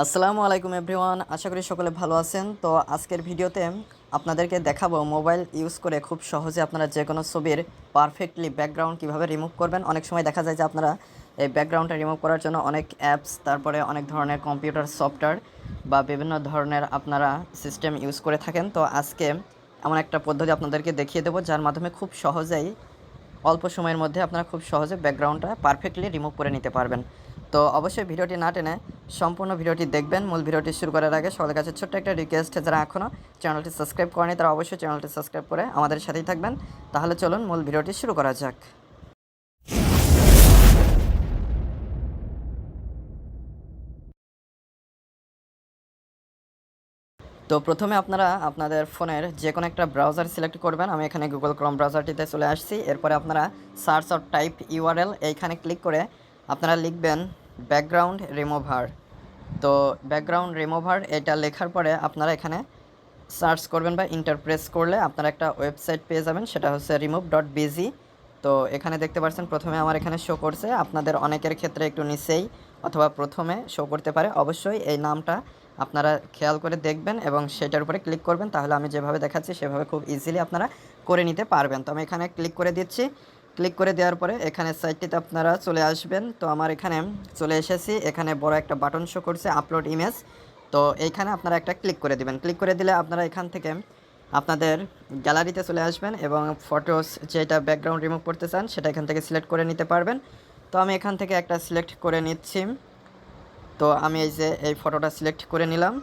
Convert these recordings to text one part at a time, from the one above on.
আসসালামু আলাইকুম এভরিওয়ান, আশা করি সকলে ভালো আছেন। তো আজকের ভিডিওতে আপনাদেরকে দেখাবো মোবাইল ইউজ করে খুব সহজে আপনারা যে কোনো ছবির পারফেক্টলি ব্যাকগ্রাউন্ড কিভাবে রিমুভ করবেন। অনেক সময় দেখা যায় যে আপনারা এই ব্যাকগ্রাউন্ডটা রিমুভ করার জন্য অনেক অ্যাপস, তারপরে অনেক ধরনের কম্পিউটার সফটওয়্যার বা বিভিন্ন ধরনের আপনারা সিস্টেম ইউজ করে থাকেন। তো আজকে এমন একটা পদ্ধতি আপনাদেরকে দেখিয়ে দেবো যার মাধ্যমে খুব সহজেই অল্প সময়ের মধ্যে আপনারা খুব সহজে ব্যাকগ্রাউন্ডটা পারফেক্টলি রিমুভ করে নিতে পারবেন। তো অবশ্যই ভিডিওটি না টেনে সম্পূর্ণ ভিডিওটি দেখবেন। মূল ভিডিওটি শুরু করার আগে সবার কাছে ছোট্ট একটা রিকোয়েস্ট, যারা এখনও চ্যানেলটি সাবস্ক্রাইব করেনি তারা অবশ্যই চ্যানেলটি সাবস্ক্রাইব করে আমাদের সাথেই থাকবেন। তাহলে চলুন মূল ভিডিওটি শুরু করা যাক। তো প্রথমে আপনারা আপনাদের ফোনের যে কোনো একটা ব্রাউজার সিলেক্ট করবেন। আমি এখানে গুগল ক্রোম ব্রাউজারটিতে চলে আসছি। এরপরে আপনারা সার্চ অর টাইপ ইউআরএল এইখানে ক্লিক করে আপনারা লিখবেন ব্যাকগ্রাউন্ড রিমুভার। তো ব্যাকগ্রাউন্ড রিমুভার এটা লেখার পরে আপনারা এখানে সার্চ করবেন বা ইন্টারপ্রেস করলে আপনারা একটা ওয়েবসাইট পেয়ে যাবেন, সেটা হচ্ছে remove.bg। তো এখানে দেখতে পাচ্ছেন প্রথমে আমার এখানে শো করছে, আপনাদের অনেকের ক্ষেত্রে একটু নিচেই অথবা প্রথমে শো করতে পারে। অবশ্যই এই নামটা আপনারা খেয়াল করে দেখবেন এবং সেটার উপরে ক্লিক করবেন, তাহলে আমি যেভাবে দেখাচ্ছি সেভাবে খুব ইজিলি আপনারা করে নিতে পারবেন। তো আমি এখানে ক্লিক করে দিচ্ছি। ক্লিক করে দেওয়ার পরে এখানে সাইটটিতে আপনারা চলে আসবেন। তো আমার এখানে চলে এসেছি, এখানে বড় একটা বাটন শো করছে আপলোড ইমেজ। তো এইখানে আপনারা একটা ক্লিক করে দিবেন। ক্লিক করে দিলে আপনারা এখান থেকে আপনাদের গ্যালারিতে চলে আসবেন এবং ফটোস যেটা ব্যাকগ্রাউন্ড রিমুভ করতে চান সেটা এখান থেকে সিলেক্ট করে নিতে পারবেন। তো আমি এখান থেকে একটা সিলেক্ট করে নিচ্ছি। তো আমি এই যে এই ফটোটা সিলেক্ট করে নিলাম।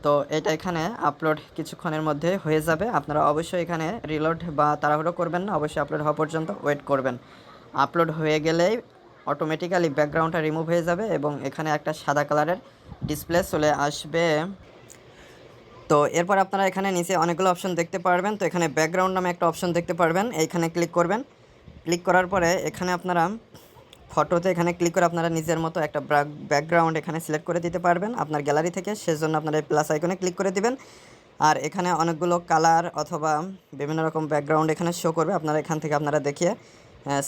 তো এটা এখানে আপলোড কিছুক্ষণের মধ্যে হয়ে যাবে। আপনারা অবশ্যই এখানে রিলোড বা তাড়াহুড়ো করবেন না, অবশ্যই আপলোড হওয়া পর্যন্ত ওয়েট করবেন। আপলোড হয়ে গেলেই অটোমেটিক্যালি ব্যাকগ্রাউন্ডটা রিমুভ হয়ে যাবে এবং এখানে একটা সাদা কালারের ডিসপ্লে চলে আসবে। তো এরপর আপনারা এখানে নিচে অনেকগুলো অপশন দেখতে পারবেন। তো এখানে ব্যাকগ্রাউন্ড নামে একটা অপশন দেখতে পারবেন, এইখানে ক্লিক করবেন। ক্লিক করার পরে এখানে আপনারা ফটোতে এখানে ক্লিক করে আপনারা নিজের মতো একটা ব্যাকগ্রাউন্ড এখানে সিলেক্ট করে দিতে পারবেন আপনার গ্যালারি থেকে। সেজন্য আপনারা এই প্লাস আইকনে ক্লিক করে দিবেন। আর এখানে অনেকগুলো কালার অথবা বিভিন্ন রকম ব্যাকগ্রাউন্ড এখানে শো করবে, আপনারা এখান থেকে আপনারা দেখিয়ে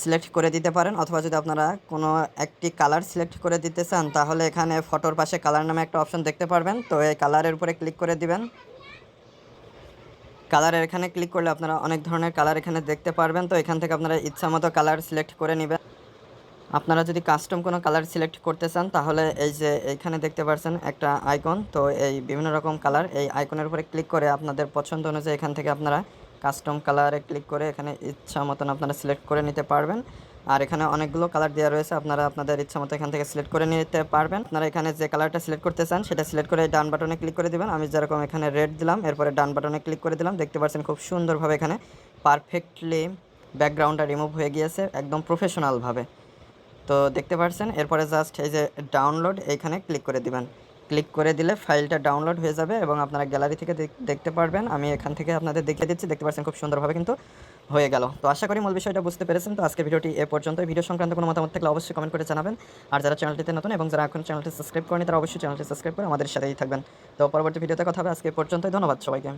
সিলেক্ট করে দিতে পারেন। অথবা যদি আপনারা কোনো একটি কালার সিলেক্ট করে দিতে চান তাহলে এখানে ফটোর পাশে কালার নামে একটা অপশন দেখতে পারবেন। তো এই কালারের উপরে ক্লিক করে দিবেন। কালারের এখানে ক্লিক করলে আপনারা অনেক ধরনের কালার এখানে দেখতে পারবেন। তো এখান থেকে আপনারা ইচ্ছা মতো কালার সিলেক্ট করে নেবেন। আপনারা যদি কাস্টম কোনো কালার সিলেক্ট করতে চান তাহলে এই যে এইখানে দেখতে পাচ্ছেন একটা আইকন, তো এই বিভিন্ন রকম কালার এই আইকনের উপরে ক্লিক করে আপনাদের পছন্দ অনুযায়ী এখান থেকে আপনারা কাস্টম কালারে ক্লিক করে এখানে ইচ্ছা মতন আপনারা সিলেক্ট করে নিতে পারবেন। আর এখানে অনেকগুলো কালার দেওয়া রয়েছে, আপনারা আপনাদের ইচ্ছা মতো এখান থেকে সিলেক্ট করে নিতে পারবেন। আপনারা এখানে যে কালারটা সিলেক্ট করতে চান সেটা সিলেক্ট করে ডান বাটনে ক্লিক করে দেবেন। আমি যেরকম এখানে রেড দিলাম, এরপরে ডান বাটনে ক্লিক করে দিলাম। দেখতে পাচ্ছেন খুব সুন্দরভাবে এখানে পারফেক্টলি ব্যাকগ্রাউন্ডটা রিমুভ হয়ে গিয়েছে একদম প্রফেশনালভাবে। তো দেখতে পাচ্ছেন এরপরে জাস্ট এই যে ডাউনলোড এইখানে ক্লিক করে দিবেন। ক্লিক করে দিলে ফাইলটা ডাউনলোড হয়ে যাবে এবং আপনারা গ্যালারি থেকে দেখতে পারবেন। আমি এখান থেকে আপনাদের দেখিয়ে দিচ্ছি, দেখতে পাচ্ছেন খুব সুন্দরভাবে কিন্তু হয়ে গেল। তো আশা করি মূল বিষয়টা বুঝতে পেরেছেন। তো আজকের ভিডিওটি এ পর্যন্ত। ভিডিও সংক্রান্ত কোনো মতামত থাকলে অবশ্যই কমেন্ট করে জানাবেন। আর যারা চ্যানেলটিতে নতুন এবং যারা এখন চ্যানেলটি সাবস্ক্রাইব করেনি তারা অবশ্যই চ্যানেলটি সাবস্ক্রাইব করে আমাদের সাথেই থাকবেন। তো পরবর্তী ভিডিওতে কথা হবে। আজকে এ পর্যন্তই। ধন্যবাদ সবাইকে।